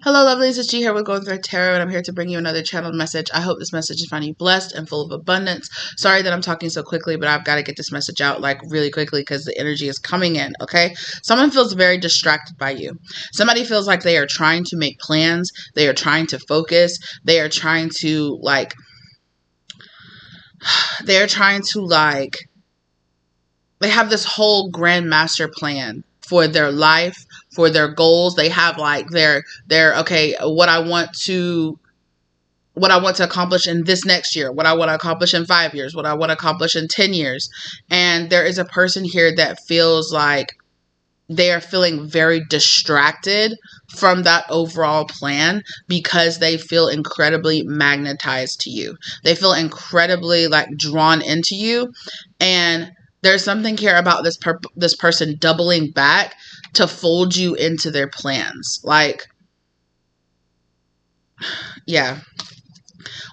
Hello, lovelies. It's G here with Going Through Tarot, and I'm here to bring you another channeled message. I hope this message is finding you blessed and full of abundance. Sorry that I'm talking so quickly, but I've got to get this message out like really quickly because the energy is coming in, okay? Someone feels very distracted by you. Somebody feels like they are trying to make plans. They are trying to focus. They are trying to they have this whole grand master plan for their life, for their goals. They have like their okay, what I want to accomplish in this next year, what I want to accomplish in 5 years, what I want to accomplish in 10 years. And there is a person here that feels like they are feeling very distracted from that overall plan because they feel incredibly magnetized to you. They feel incredibly drawn into you, and there's something here about this person doubling back to fold you into their plans. Yeah.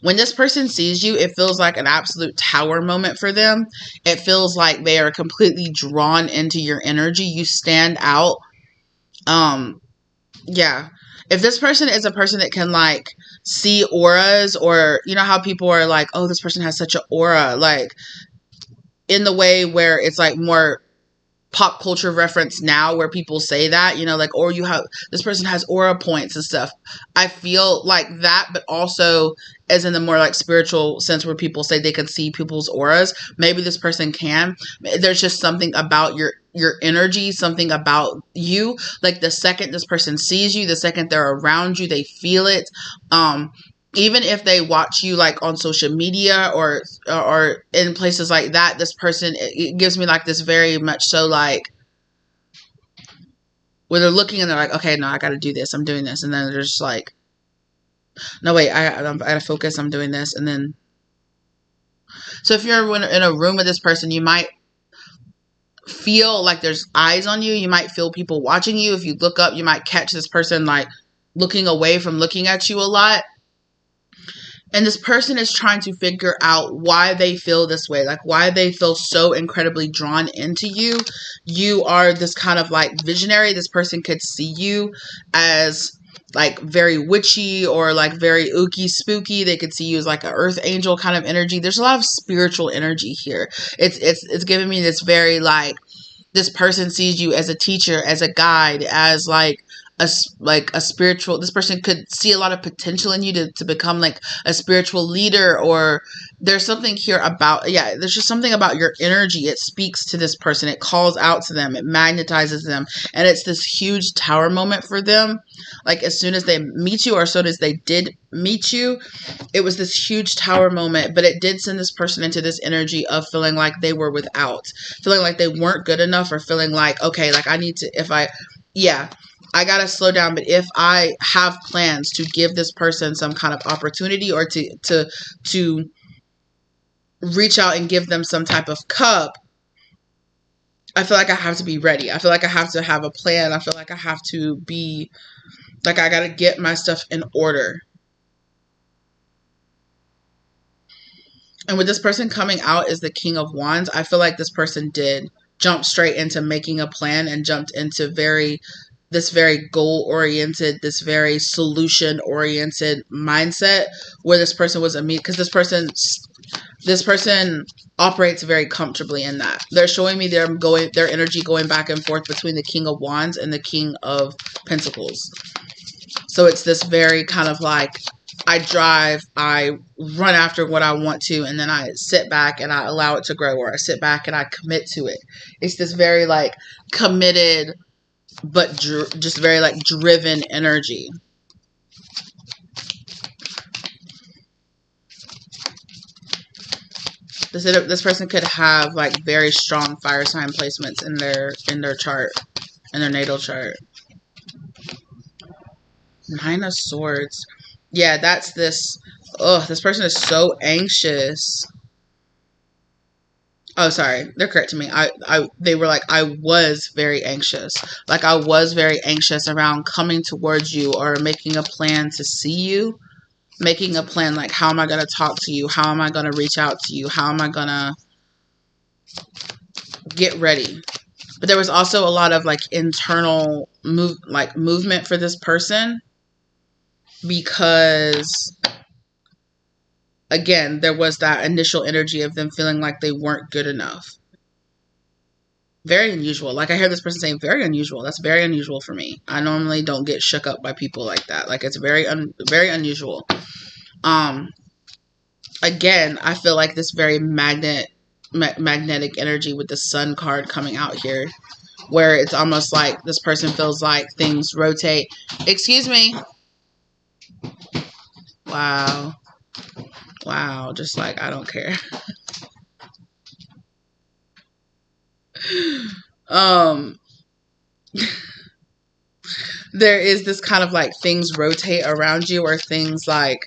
When this person sees you, it feels like an absolute tower moment for them. It feels like they are completely drawn into your energy. You stand out. Yeah. If this person is a person that can see auras, or you know how people are like, oh, this person has such an aura, in the way where it's more pop culture reference now, where people say that, or you have, this person has aura points and stuff. I feel like that, but also as in the more spiritual sense where people say they can see people's auras. Maybe this person can. There's just something about your energy, something about you. The second this person sees you, the second they're around you, they feel it. Even if they watch you on social media or in places like that, this person, it gives me this very much so where they're looking and they're like, okay, no, I got to do this. I'm doing this. And then they're just like, no, wait, I got to focus. I'm doing this. And then, so if you're in a room with this person, you might feel like there's eyes on you. You might feel people watching you. If you look up, you might catch this person looking away from looking at you a lot. And this person is trying to figure out why they feel this way, why they feel so incredibly drawn into you. You are this kind of visionary. This person could see you as very witchy or very ooky spooky. They could see you as an earth angel kind of energy. There's a lot of spiritual energy here. It's giving me this very this person sees you as a teacher, as a guide, as a spiritual, this person could see a lot of potential in you to become a spiritual leader. Or there's something here about, there's just something about your energy. It speaks to this person. It calls out to them. It magnetizes them. And it's this huge tower moment for them. As soon as they meet you, or as soon as they did meet you, it was this huge tower moment. But it did send this person into this energy of feeling like they were without, feeling like they weren't good enough, or feeling okay, I need to, I gotta slow down. But if I have plans to give this person some kind of opportunity, or to reach out and give them some type of cup, I feel like I have to be ready. I feel like I have to have a plan. I feel like I have to be, I gotta get my stuff in order. And with this person coming out as the King of Wands, I feel like this person did jump straight into making a plan and jumped into this very goal-oriented, this very solution-oriented mindset, where this person was because this person operates very comfortably in that. They're showing me their energy going back and forth between the King of Wands and the King of Pentacles. So it's this very kind of I drive, I run after what I want to, and then I sit back and I allow it to grow, or I sit back and I commit to it. It's this very committed, but just very driven energy. This person could have very strong fire sign placements in their chart, in their natal chart. Nine of Swords. Yeah, that's this. Oh, this person is so anxious. Oh, sorry. They're correcting me. They were I was very anxious. I was very anxious around coming towards you, or making a plan to see you. Making a plan, how am I going to talk to you? How am I going to reach out to you? How am I going to get ready? But there was also a lot of internal movement for this person. because, again, there was that initial energy of them feeling like they weren't good enough. Very unusual. Like I hear this person saying, very unusual. That's very unusual for me. I normally don't get shook up by people like that. Like it's very unusual. Again, I feel like this very magnetic energy with the sun card coming out here, where it's almost like this person feels like things rotate. Excuse me. Wow. Wow. Just like, I don't care. There is this kind of like things rotate around you, or things like,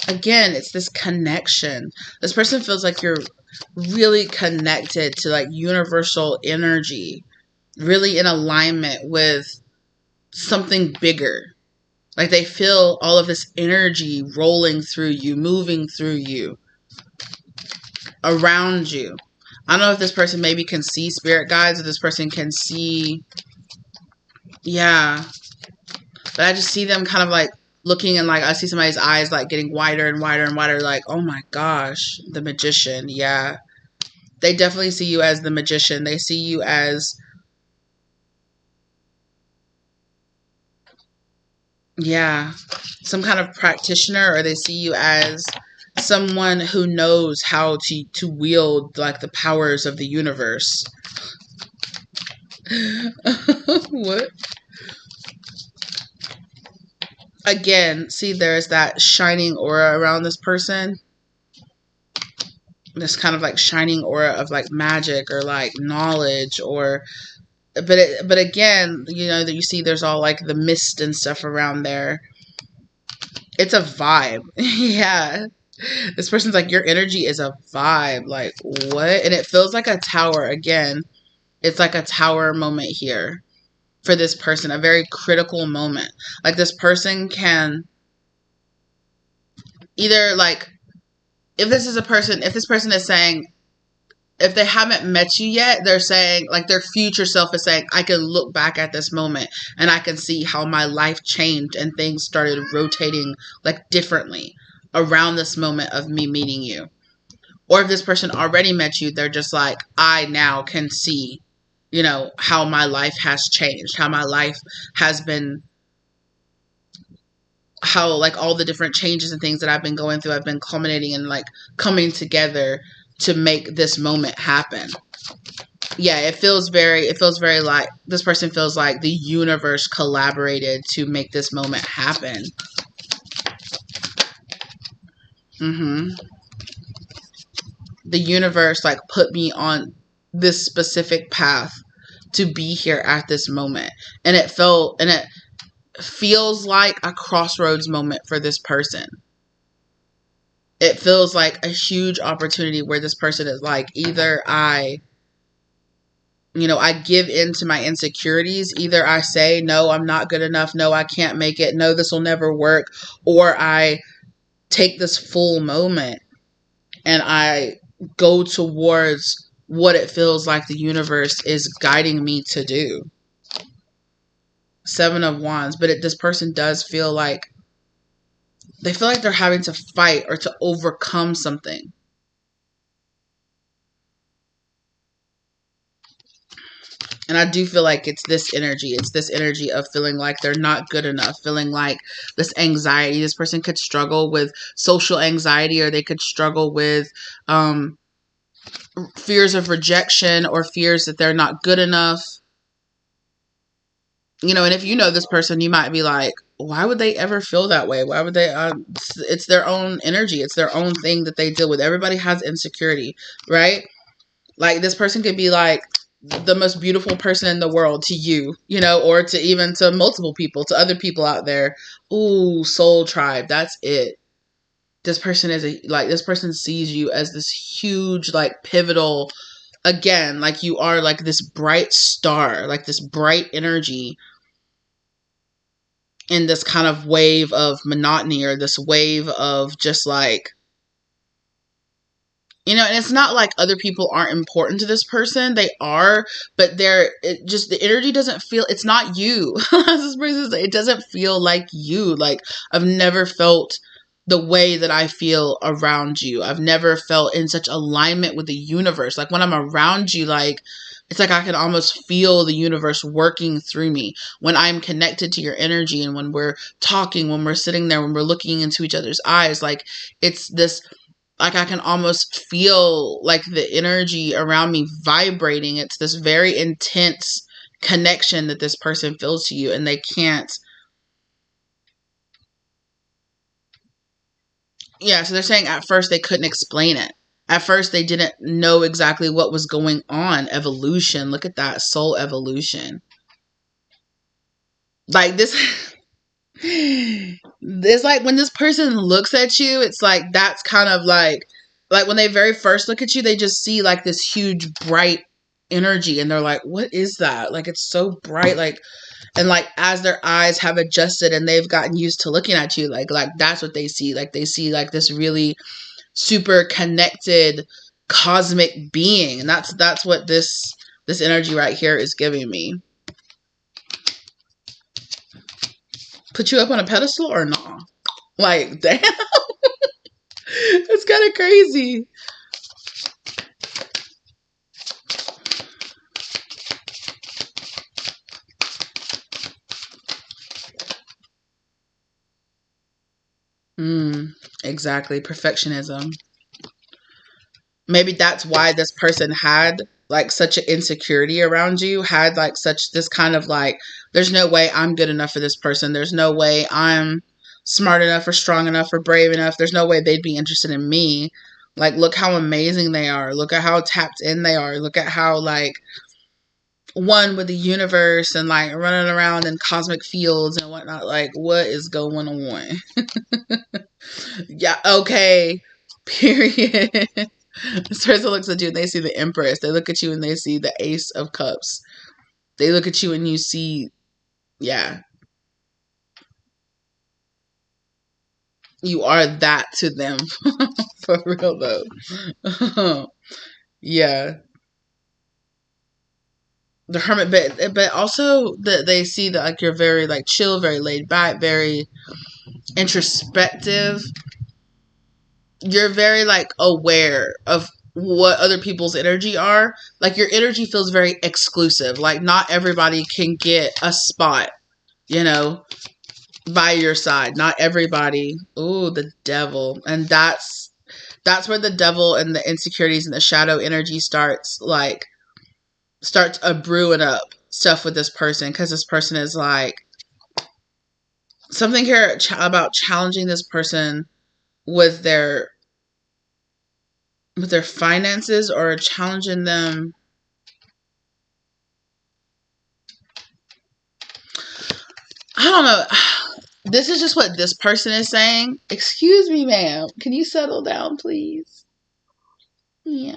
again, it's this connection. This person feels like you're really connected to like universal energy, really in alignment with something bigger. Like they feel all of this energy rolling through you, moving through you, around you. I don't know if this person maybe can see spirit guides, or this person can see, yeah. But I just see them kind of like looking, and like I see somebody's eyes like getting wider and wider and wider, like, oh my gosh, the magician. Yeah. They definitely see you as the magician. They see you as, yeah, some kind of practitioner, or they see you as someone who knows how to wield like the powers of the universe. What? Again, see, there's that shining aura around this person. This kind of like shining aura of like magic or like knowledge, or but again, you know, that you see there's all like the mist and stuff around there. It's a vibe. Yeah. This person's like, your energy is a vibe. Like, what? And it feels like a tower. Again, it's like a tower moment here for this person. A very critical moment. Like, this person can either, like, if this person is saying, if they haven't met you yet, they're saying, like, their future self is saying, I can look back at this moment and I can see how my life changed and things started rotating, like, differently around this moment of me meeting you. Or if this person already met you, they're just like, I now can see, you know, how my life has changed, how my life has been, how, like, all the different changes and things that I've been going through, I've been culminating and, like, coming together to make this moment happen. Yeah, it feels very like this person feels like the universe collaborated to make this moment happen. The universe, like, put me on this specific path to be here at this moment. And it feels like a crossroads moment for this person. It feels like a huge opportunity where this person is like, either I give in to my insecurities. Either I say, no, I'm not good enough. No, I can't make it. No, this will never work. Or I take this full moment and I go towards what it feels like the universe is guiding me to do. 7 of Wands. But this person does feel like, they feel like they're having to fight or to overcome something. And I do feel like it's this energy. It's this energy of feeling like they're not good enough. Feeling like this anxiety. This person could struggle with social anxiety, or they could struggle with fears of rejection, or fears that they're not good enough. You know, and if you know this person, you might be like, why would they ever feel that way? Why would they? It's their own energy. It's their own thing that they deal with. Everybody has insecurity, right? Like, this person could be like the most beautiful person in the world to you, you know, or to even to multiple people, to other people out there. Ooh, soul tribe. That's it. This person this person sees you as this huge, like, pivotal, again, like you are like this bright star, like this bright energy in this kind of wave of monotony, or this wave of just like, You know, and it's not like other people aren't important to this person. They are, but the energy doesn't feel, it's not you. As this person says, it doesn't feel like you. Like, I've never felt the way that I feel around you. I've never felt in such alignment with the universe. Like, when I'm around you, like, it's like I can almost feel the universe working through me when I'm connected to your energy, and when we're talking, when we're sitting there, when we're looking into each other's eyes. Like, it's this, like, I can almost feel like the energy around me vibrating. It's this very intense connection that this person feels to you, and they can't. Yeah, so they're saying at first they couldn't explain it. At first they didn't know exactly what was going on. Evolution. Look at that. Soul evolution. Like, this. It's like when this person looks at you, it's like that's kind of like when they very first look at you, they just see like this huge bright energy, and they're like, what is that? Like, it's so bright. Like, and like as their eyes have adjusted and they've gotten used to looking at you, like that's what they see. Like, they see like this really super connected cosmic being, and that's what this energy right here is giving me. Put you up on a pedestal or not? Like, damn. It's kind of crazy. Exactly. Perfectionism. Maybe that's why this person had like such an insecurity around you, had like such this kind of like, there's no way I'm good enough for this person. There's no way I'm smart enough or strong enough or brave enough. There's no way they'd be interested in me. Like, look how amazing they are. Look at how tapped in they are. Look at how like one with the universe and like running around in cosmic fields and whatnot. Like, what is going on? Yeah, okay. Period. This person looks at you and they see the Empress. They look at you and they see the Ace of Cups. They look at you and you see, yeah. You are that to them. For real though. Yeah. The Hermit, but also that they see that like you're very like chill, very laid back, very introspective. You're very like aware of what other people's energy are. Like, your energy feels very exclusive. Like, not everybody can get a spot, you know, by your side. Not everybody. Ooh, the devil. And that's where the devil and the insecurities and the shadow energy starts brewing up stuff with this person, because this person is like, something here about challenging this person with their finances, or challenging them. I don't know. This is just what this person is saying. Excuse me, ma'am. Can you settle down, please? Yeah.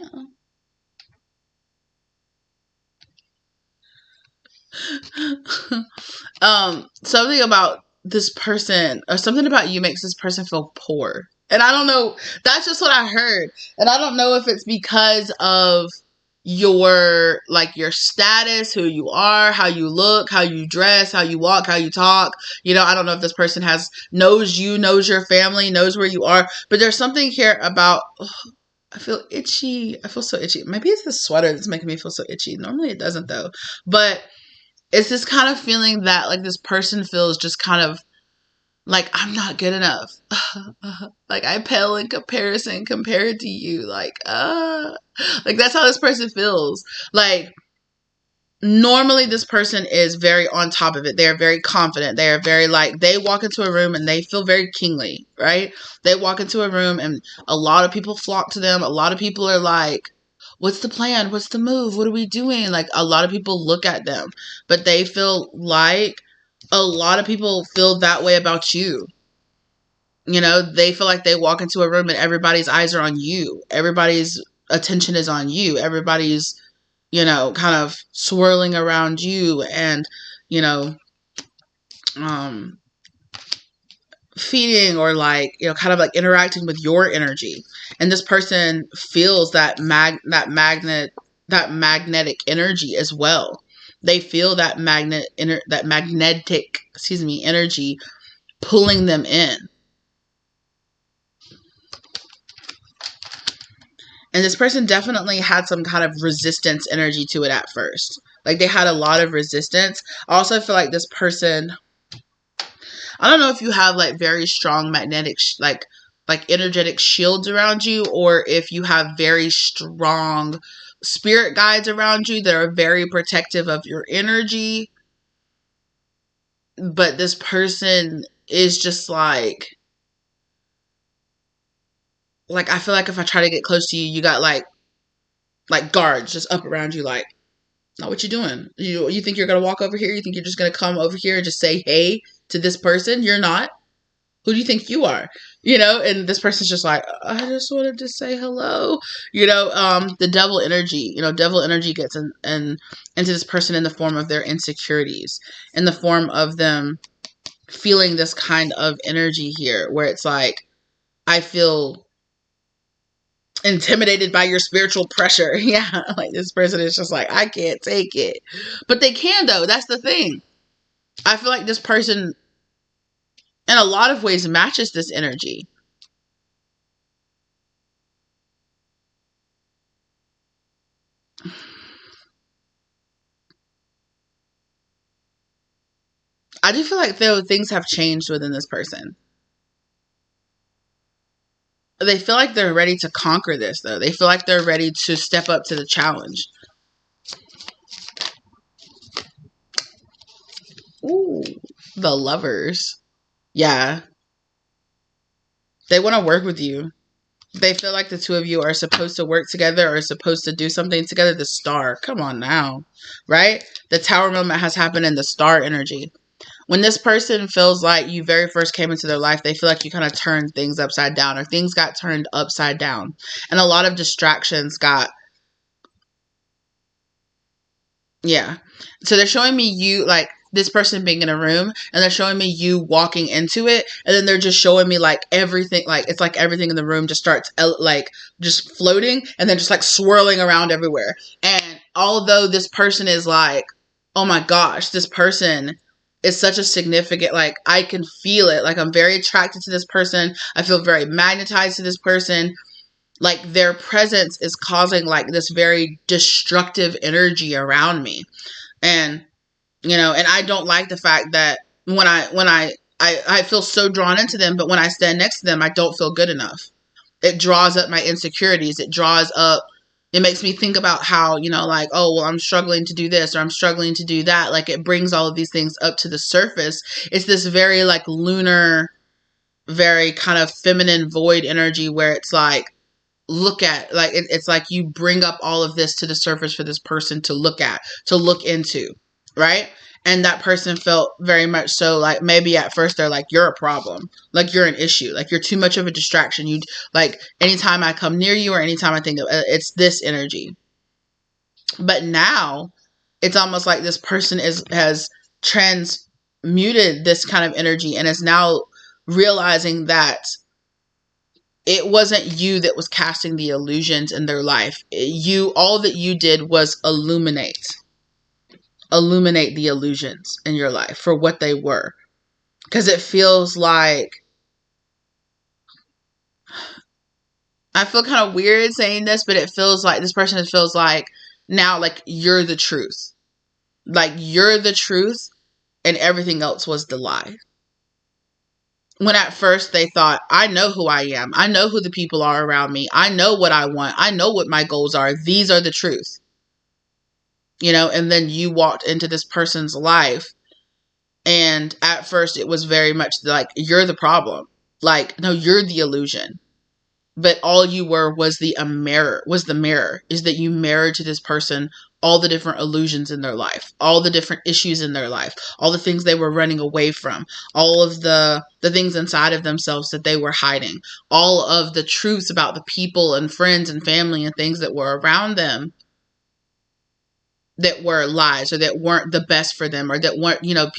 Something about this person, or something about you, makes this person feel poor. And I don't know. That's just what I heard. And I don't know if it's because of your status, who you are, how you look, how you dress, how you walk, how you talk. You know, I don't know if this person knows you, knows your family, knows where you are. But there's something here about, I feel itchy. I feel so itchy. Maybe it's the sweater that's making me feel so itchy. Normally it doesn't though. But it's this kind of feeling that like this person feels just kind of like, I'm not good enough. Like, I pale in comparison compared to you. Like that's how this person feels. Like, normally this person is very on top of it. They are very confident. They are very like, they walk into a room and they feel very kingly, right? They walk into a room and a lot of people flock to them. A lot of people are like, what's the plan? What's the move? What are we doing? Like, a lot of people look at them, but they feel like a lot of people feel that way about you. You know, they feel like they walk into a room and everybody's eyes are on you. Everybody's attention is on you. Everybody's, you know, kind of swirling around you and, you know, feeding or like, you know, kind of like interacting with your energy. And this person feels that magnetic energy as well. They feel that magnetic, energy pulling them in. And this person definitely had some kind of resistance energy to it at first. Like, they had a lot of resistance. I also feel like this person, I don't know if you have like very strong magnetic, like energetic shields around you, or if you have very strong spirit guides around you that are very protective of your energy. But this person is just like I feel like if I try to get close to you, you got like guards just up around you, like, not what you doing. You think you're gonna walk over here? You think you're just gonna come over here and just say hey to this person? You're not. Who do you think you are? You know, and this person's just like, I just wanted to say hello. You know, the devil energy. You know, devil energy gets into this person in the form of their insecurities, in the form of them feeling this kind of energy here, where it's like, I feel intimidated by your spiritual pressure. Yeah, like this person is just like, I can't take it. But they can, though. That's the thing. I feel like this person, in a lot of ways, matches this energy. I do feel like, though, things have changed within this person. They feel like they're ready to conquer this, though. They feel like they're ready to step up to the challenge. Ooh, the Lovers. Yeah. They want to work with you. They feel like the two of you are supposed to work together or supposed to do something together. The Star. Come on now. Right? The Tower moment has happened in the Star energy. When this person feels like you very first came into their life, they feel like you kind of turned things upside down, or things got turned upside down. And a lot of distractions got... Yeah. So they're showing me you, like, this person being in a room, and they're showing me you walking into it, and then they're just showing me like everything, like it's like everything in the room just starts like just floating and then just like swirling around everywhere. And although this person is like, oh my gosh, this person is such a significant, like, I can feel it, like I'm very attracted to this person, I feel very magnetized to this person, like their presence is causing like this very destructive energy around me. And you know, and I don't like the fact that when I feel so drawn into them, but when I stand next to them, I don't feel good enough. It draws up my insecurities. It makes me think about how, you know, like, oh, well, I'm struggling to do this or I'm struggling to do that. Like, it brings all of these things up to the surface. It's this very like lunar, very kind of feminine void energy where it's like, it's like you bring up all of this to the surface for this person to look at, to look into. Right? And that person felt very much so like, maybe at first they're like, you're a problem. Like, you're an issue. Like, you're too much of a distraction. You, like, anytime I come near you or anytime I think of it's this energy. But now it's almost like this person has transmuted this kind of energy and is now realizing that it wasn't you that was casting the illusions in their life. All that you did was illuminate the illusions in your life for what they were. Because it feels like, I feel kind of weird saying this, but it feels like this person feels like now, like, you're the truth. Like, you're the truth and everything else was the lie. When at first they thought, I know who I am. I know who the people are around me. I know what I want. I know what my goals are. These are the truth. You know, and then you walked into this person's life, and at first it was very much like, you're the problem. Like, no, you're the illusion. But all you were was the mirror, is that you mirrored to this person all the different illusions in their life, all the different issues in their life, all the things they were running away from, all of the things inside of themselves that they were hiding, all of the truths about the people and friends and family and things that were around them that were lies, or that weren't the best for them, or that weren't, you know,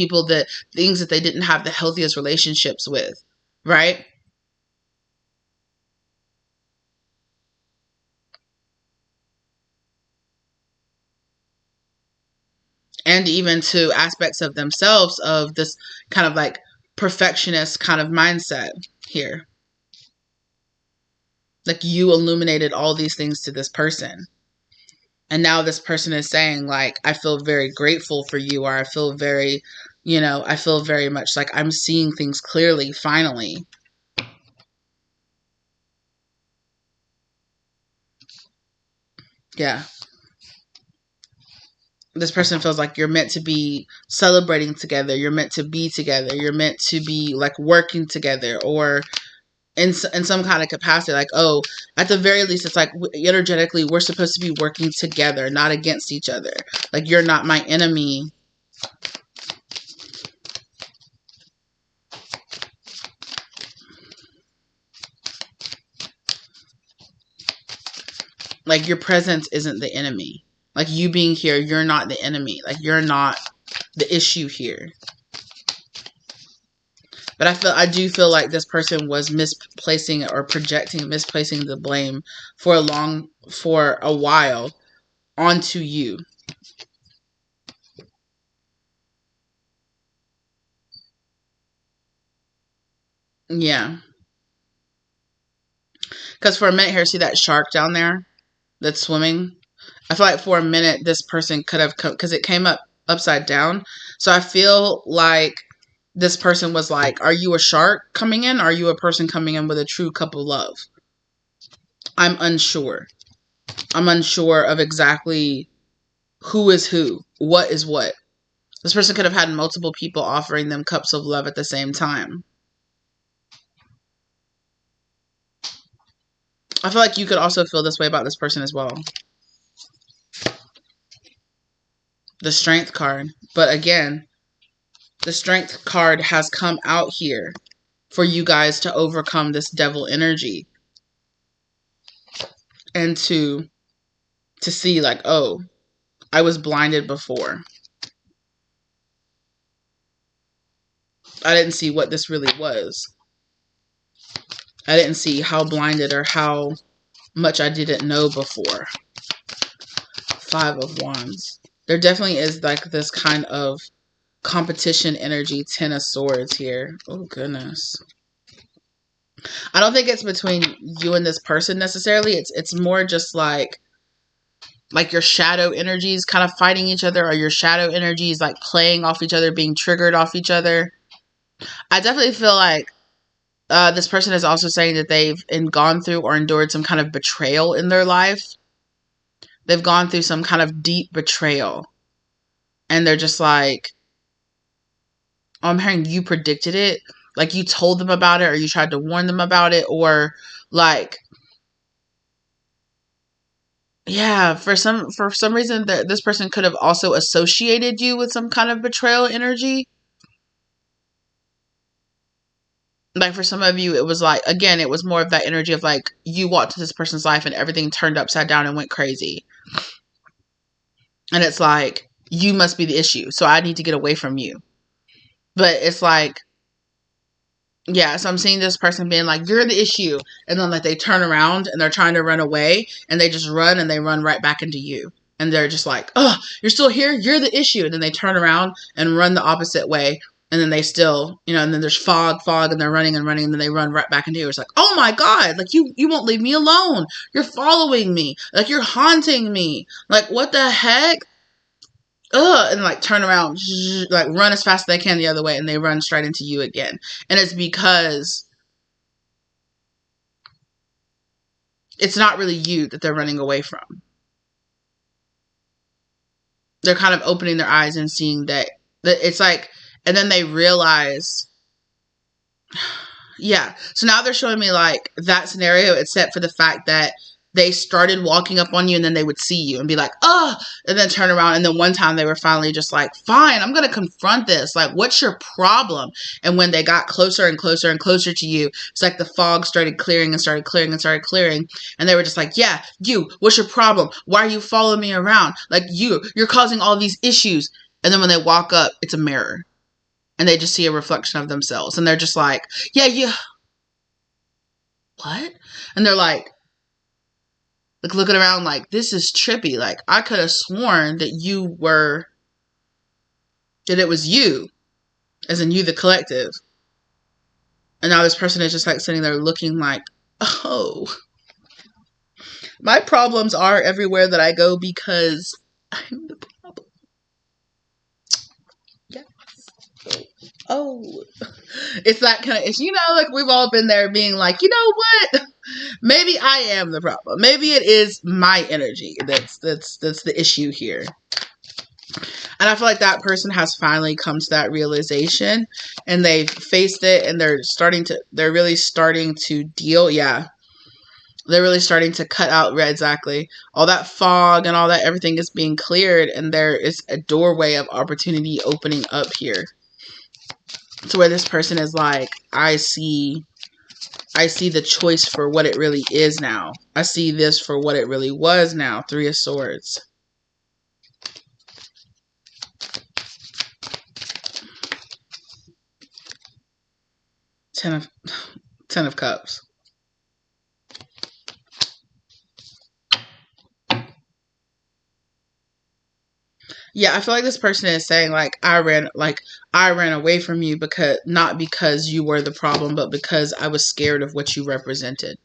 things that they didn't have the healthiest relationships with, right? and even to aspects of themselves of this kind of like perfectionist kind of mindset here. Like you illuminated all these things to this person. And now this person is saying like, I feel very grateful for you, or I feel very, I feel very much like I'm seeing things clearly finally. Yeah. This person feels like you're meant to be celebrating together. You're meant to be together. You're meant to be like working together, or in some kind of capacity. Like, oh, at the very least, it's like energetically, we're supposed to be working together, not against each other. Like, you're not my enemy. Like, your presence isn't the enemy. Like, you being here, you're not the enemy. Like, you're not the issue here. But I do feel like this person was misplacing the blame for a while onto you. Yeah. Because for a minute here, see that shark down there that's swimming? I feel like for a minute, this person could have come, because it came up upside down. So I feel like this person was like, are you a shark coming in? Or are you a person coming in with a true cup of love? I'm unsure. I'm unsure of exactly who is who, what is what. This person could have had multiple people offering them cups of love at the same time. I feel like you could also feel this way about this person as well. The Strength card. But again, the Strength card has come out here for you guys to overcome this devil energy. And to see like, oh, I was blinded before. I didn't see what this really was. I didn't see how blinded or how much I didn't know before. 5 of Wands. There definitely is like this kind of competition energy. 10 of Swords here. Oh, goodness. I don't think it's between you and this person necessarily. It's more just like your shadow energies kind of fighting each other, or your shadow energies like playing off each other, being triggered off each other. I definitely feel like this person is also saying that they've gone through or endured some kind of betrayal in their life. They've gone through some kind of deep betrayal. And they're just like, oh, I'm hearing you predicted it. Like you told them about it, or you tried to warn them about it, or like, yeah, for some reason this person could have also associated you with some kind of betrayal energy. Like for some of you, it was like, again, it was more of that energy of like, you walked into this person's life and everything turned upside down and went crazy. And it's like, you must be the issue, so I need to get away from you. But it's like, yeah, so I'm seeing this person being like, you're the issue. And then like they turn around and they're trying to run away, and they just run and they run right back into you. And they're just like, oh, you're still here? You're the issue. And then they turn around and run the opposite way. And then they still, and then there's fog, and they're running and running, and then they run right back into you. It's like, oh my God, like you won't leave me alone. You're following me. Like you're haunting me. Like what the heck? Ugh, and like turn around, like run as fast as they can the other way, and they run straight into you again. And it's because it's not really you that they're running away from. They're kind of opening their eyes and seeing that it's like, and then they realize, yeah. So now they're showing me like that scenario, except for the fact that they started walking up on you, and then they would see you and be like, oh, and then turn around. And then one time they were finally just like, fine, I'm going to confront this. Like, what's your problem? And when they got closer and closer and closer to you, it's like the fog started clearing and started clearing and started clearing. And they were just like, yeah, what's your problem? Why are you following me around? Like you're causing all these issues. And then when they walk up, it's a mirror, and they just see a reflection of themselves. And they're just like, yeah, what? And they're like looking around like, this is trippy. Like, I could have sworn that you were that it was you, as in you, the collective. And now this person is just like sitting there looking like, oh, my problems are everywhere that I go because I'm the problem. Yes. Oh, it's that kind of issue. Like we've all been there being like, you know what? Maybe I am the problem. Maybe it is my energy that's the issue here. And I feel like that person has finally come to that realization, and they've faced it, and they're really starting to deal. Yeah. They're really starting to cut out exactly all that fog and all that. Everything is being cleared, and there is a doorway of opportunity opening up here to where this person is like, I see the choice for what it really is now. I see this for what it really was now. 3 of Swords. Ten of Cups. Yeah, I feel like this person is saying like I ran away from you not because you were the problem, but because I was scared of what you represented.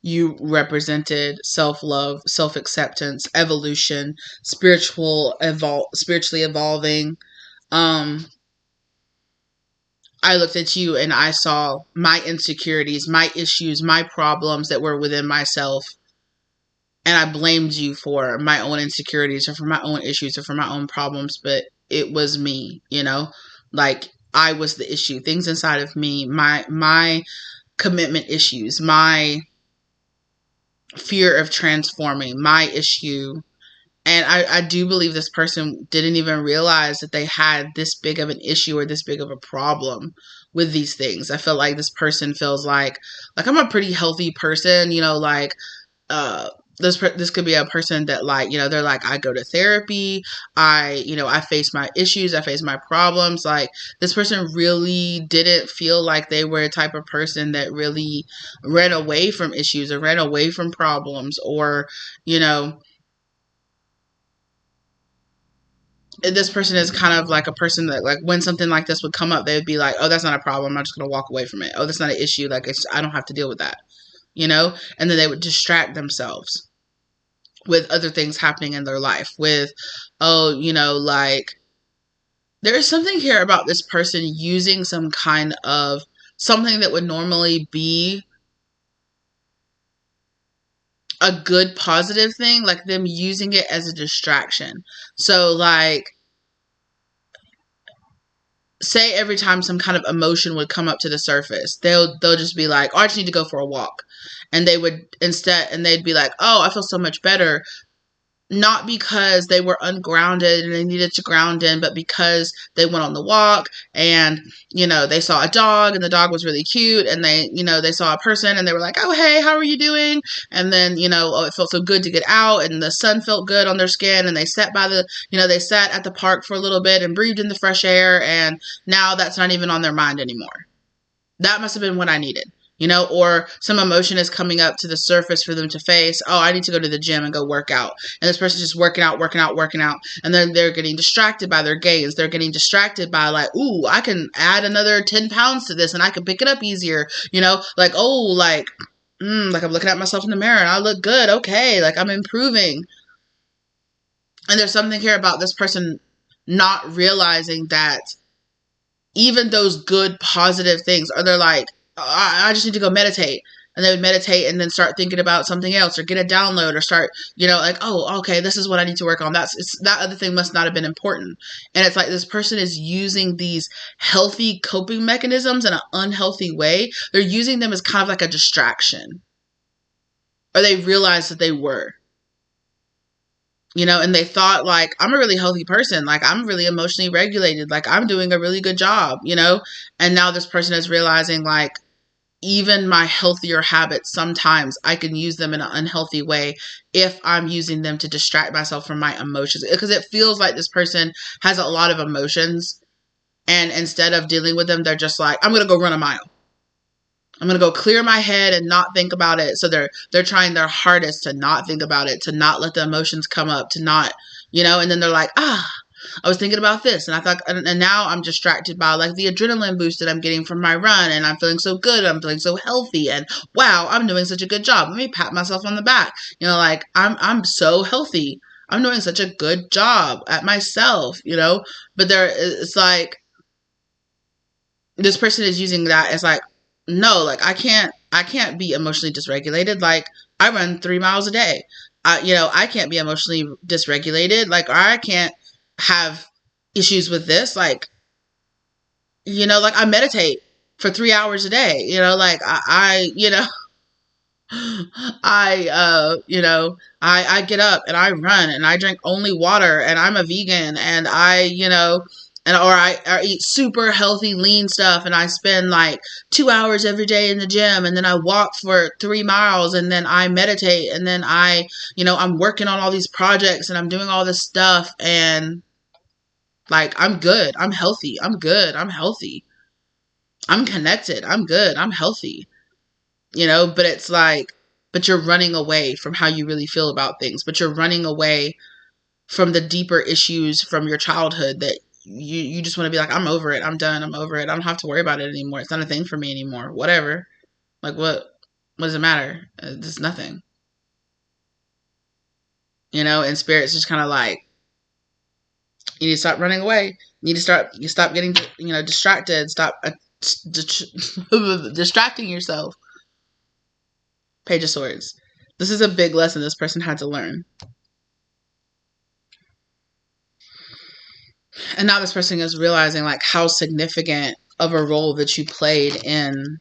You represented self-love, self-acceptance, evolution, spiritually evolving. I looked at you and I saw my insecurities, my issues, my problems that were within myself. And I blamed you for my own insecurities or for my own issues or for my own problems. But it was me, like I was the issue. Things inside of me, my commitment issues, my fear of transforming, my issue. And I do believe this person didn't even realize that they had this big of an issue or this big of a problem with these things. I feel like this person feels like I'm a pretty healthy person, this could be a person that they're like, I go to therapy. I face my issues. I face my problems. Like this person really didn't feel like they were a type of person that really ran away from issues or ran away from problems or, this person is kind of like a person that like when something like this would come up, they would be like, oh, that's not a problem. I'm just going to walk away from it. Oh, that's not an issue. Like I don't have to deal with that, and then they would distract themselves with other things happening in their life with, like there is something here about this person using some kind of something that would normally be a good positive thing, like them using it as a distraction. So like say every time some kind of emotion would come up to the surface, they'll just be like, oh, I just need to go for a walk. And they would they'd be like, oh, I feel so much better. Not because they were ungrounded and they needed to ground in, but because they went on the walk and, they saw a dog and the dog was really cute and they saw a person and they were like, oh, hey, how are you doing? And then, oh, it felt so good to get out and the sun felt good on their skin and they sat they sat at the park for a little bit and breathed in the fresh air and now that's not even on their mind anymore. That must have been what I needed. Or some emotion is coming up to the surface for them to face. Oh, I need to go to the gym and go work out. And this person's just working out. And then they're getting distracted by their gains. They're getting distracted by like, ooh, I can add another 10 pounds to this and I can pick it up easier. Like, oh, like I'm looking at myself in the mirror and I look good. Okay. Like I'm improving. And there's something here about this person not realizing that even those good, positive things they're like, I just need to go meditate. And they would meditate and then start thinking about something else or get a download or start, like, oh, okay, this is what I need to work on. That other thing must not have been important. And it's like this person is using these healthy coping mechanisms in an unhealthy way. They're using them as kind of like a distraction. Or they realize that they were. And they thought like, I'm a really healthy person. Like I'm really emotionally regulated. Like I'm doing a really good job, and now this person is realizing like, even my healthier habits, sometimes I can use them in an unhealthy way if I'm using them to distract myself from my emotions. Because it feels like this person has a lot of emotions and instead of dealing with them, they're just like, I'm going to go run a mile. I'm going to go clear my head and not think about it. So they're trying their hardest to not think about it, to not let the emotions come up, to not, and then they're like, I was thinking about this, and I thought, and now I'm distracted by like the adrenaline boost that I'm getting from my run, and I'm feeling so good, I'm feeling so healthy, and wow, I'm doing such a good job. Let me pat myself on the back. You know, like I'm so healthy. I'm doing such a good job at myself, you know? But it's like, this person is using that as like, no, like I can't be emotionally dysregulated. Like I run 3 miles a day. I can't be emotionally dysregulated. Like, or I can't have issues with this. Like, like I meditate for 3 hours a day. Like I get up and I run and I drink only water and I'm a vegan and I eat super healthy, lean stuff and I spend like 2 hours every day in the gym and then I walk for 3 miles and then I meditate and then I'm working on all these projects and I'm doing all this stuff and like, I'm good. I'm healthy. I'm good. I'm healthy. I'm connected. I'm good. I'm healthy. But it's like, but you're running away from how you really feel about things, but you're running away from the deeper issues from your childhood that you just want to be like, I'm over it. I'm done. I'm over it. I don't have to worry about it anymore. It's not a thing for me anymore. Whatever. Like, what does it matter? It's nothing. And Spirit's just kind of like, you need to stop running away. You stop getting, distracted. Stop distracting yourself. Page of Swords. This is a big lesson this person had to learn. And now this person is realizing like how significant of a role that you played in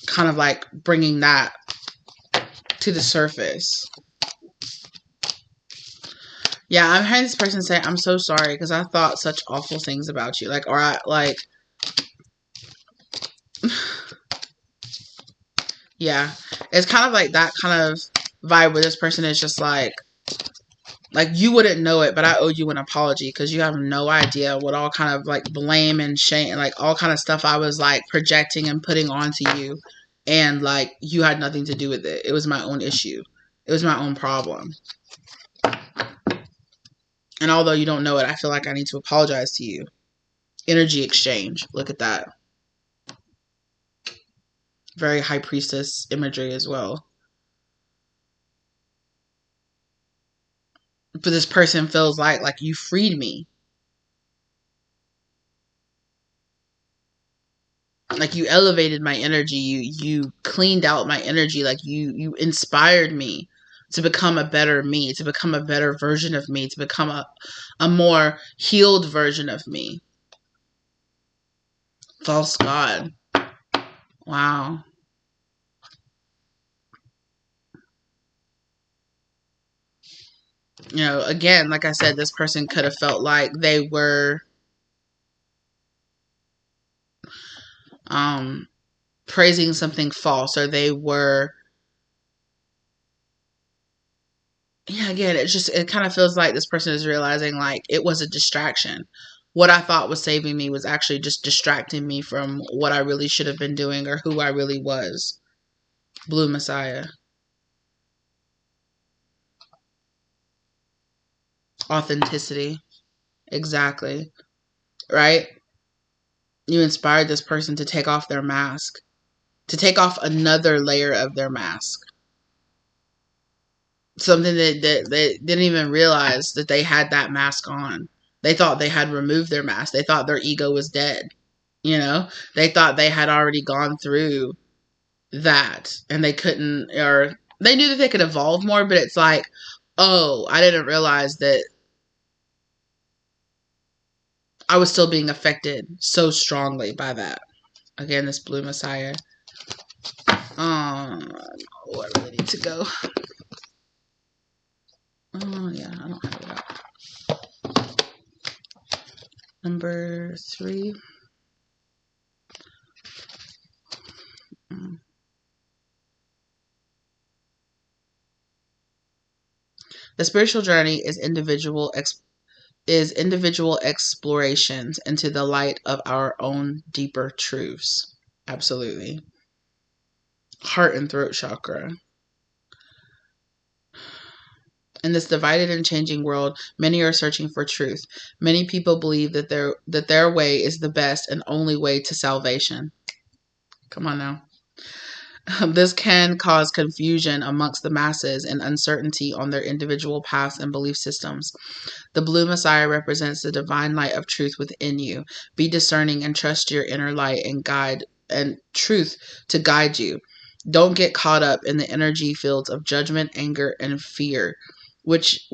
kind of like bringing that to the surface. Yeah, I'm hearing this person say, I'm so sorry because I thought such awful things about you. Like, or I, like, yeah, it's kind of like that kind of vibe where this person is just like you wouldn't know it, but I owe you an apology because you have no idea what all kind of like blame and shame and like all kind of stuff I was like projecting and putting onto you. And like, you had nothing to do with it. It was my own issue. It was my own problem. And although you don't know it, I feel like I need to apologize to you. Energy exchange. Look at that. Very high priestess imagery as well. But this person feels like you freed me. Like you elevated my energy. You cleaned out my energy. Like you inspired me to become a better me, to become a better version of me, to become a more healed version of me. False God. Wow. Again, like I said, this person could have felt like they were praising something false, or they were, again, it kind of feels like this person is realizing like it was a distraction. What I thought was saving me was actually just distracting me from what I really should have been doing or who I really was. Blue Messiah. Authenticity. Exactly. Right? You inspired this person to take off their mask, to take off another layer of their mask. Something that they didn't even realize that they had that mask on. They thought they had removed their mask. They thought their ego was dead. They thought they had already gone through that and they couldn't, or they knew that they could evolve more, but it's like, oh, I didn't realize that I was still being affected so strongly by that. Again, this Blue Messiah. I really need to go. Oh, yeah, I don't have it up. Number 3. The spiritual journey is individual explorations into the light of our own deeper truths. Absolutely. Heart and throat chakra. In this divided and changing world, many are searching for truth. Many people believe that their way is the best and only way to salvation. Come on now. This can cause confusion amongst the masses and uncertainty on their individual paths and belief systems. The blue Messiah represents the divine light of truth within you. Be discerning and trust your inner light and truth to guide you. Don't get caught up in the energy fields of judgment, anger, and fear, which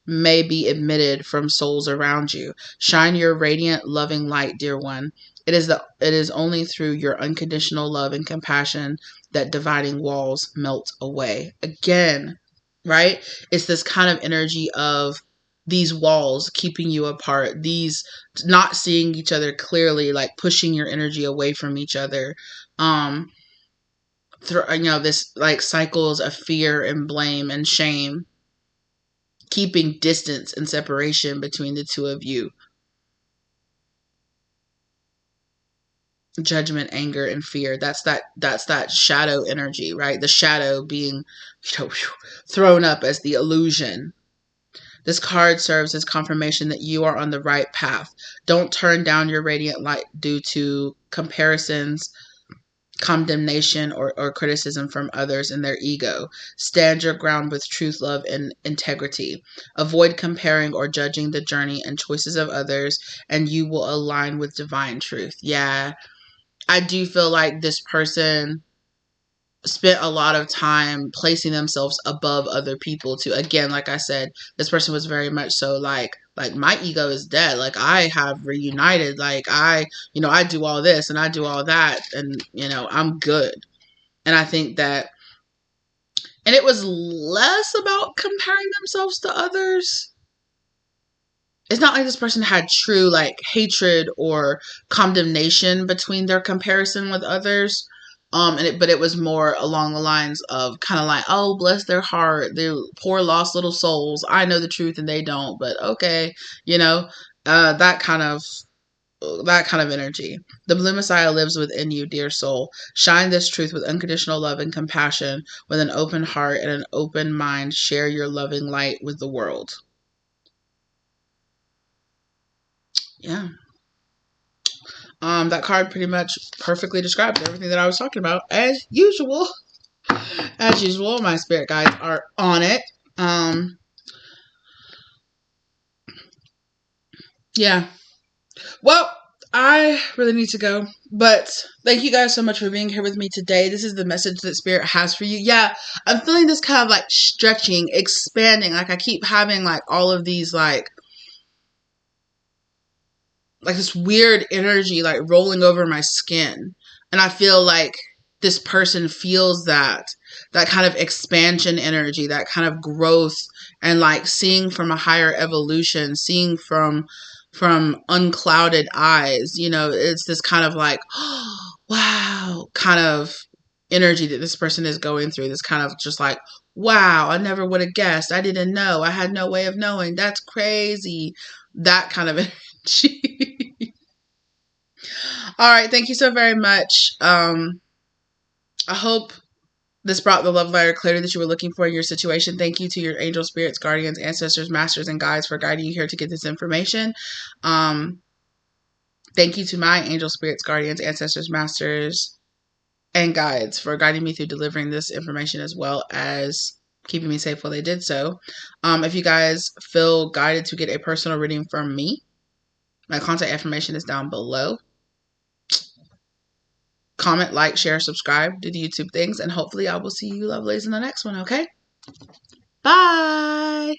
may be emitted from souls around you. Shine your radiant, loving light, dear one. It is only through your unconditional love and compassion that dividing walls melt away. Again, right? It's this kind of energy of these walls keeping you apart, these not seeing each other clearly, like pushing your energy away from each other. This like cycles of fear and blame and shame, keeping distance and separation between the two of you. Judgment, anger, and fear. That's that shadow energy, right? The shadow being, thrown up as the illusion. This card serves as confirmation that you are on the right path. Don't turn down your radiant light due to comparisons, condemnation, or criticism from others and their ego. Stand your ground with truth, love, and integrity. Avoid comparing or judging the journey and choices of others, and you will align with divine truth. Yeah, I do feel like this person spent a lot of time placing themselves above other people too. Again, like I said, this person was very much so like my ego is dead. Like I have reunited. Like I do all this and I do all that and I'm good. And I think that, and it was less about comparing themselves to others. It's not like this person had true like hatred or condemnation between their comparison with others. But it was more along the lines of kind of like, oh, bless their heart, they're poor lost little souls. I know the truth and they don't, but okay, that kind of energy. The blue Messiah lives within you, dear soul. Shine this truth with unconditional love and compassion, with an open heart and an open mind. Share your loving light with the world. Yeah. That card pretty much perfectly describes everything that I was talking about, as usual. As usual, my spirit guides are on it. Yeah. Well, I really need to go, but thank you guys so much for being here with me today. This is the message that Spirit has for you. Yeah, I'm feeling this kind of like stretching, expanding. Like I keep having like all of these like this weird energy like rolling over my skin. And I feel like this person feels that kind of expansion energy, that kind of growth, and like seeing from a higher evolution, seeing from unclouded eyes. It's this kind of like, oh, wow, kind of energy that this person is going through. This kind of just like, wow, I never would have guessed. I didn't know. I had no way of knowing. That's crazy. That kind of energy. All right. Thank you so very much. I hope this brought the love light clarity that you were looking for in your situation. Thank you to your angel spirits, guardians, ancestors, masters, and guides for guiding you here to get this information. Thank you to my angel spirits, guardians, ancestors, masters, and guides for guiding me through delivering this information, as well as keeping me safe while they did so. If you guys feel guided to get a personal reading from me, my contact information is down below. Comment, like, share, subscribe, do the YouTube things, and hopefully I will see you lovelies in the next one, okay? Bye!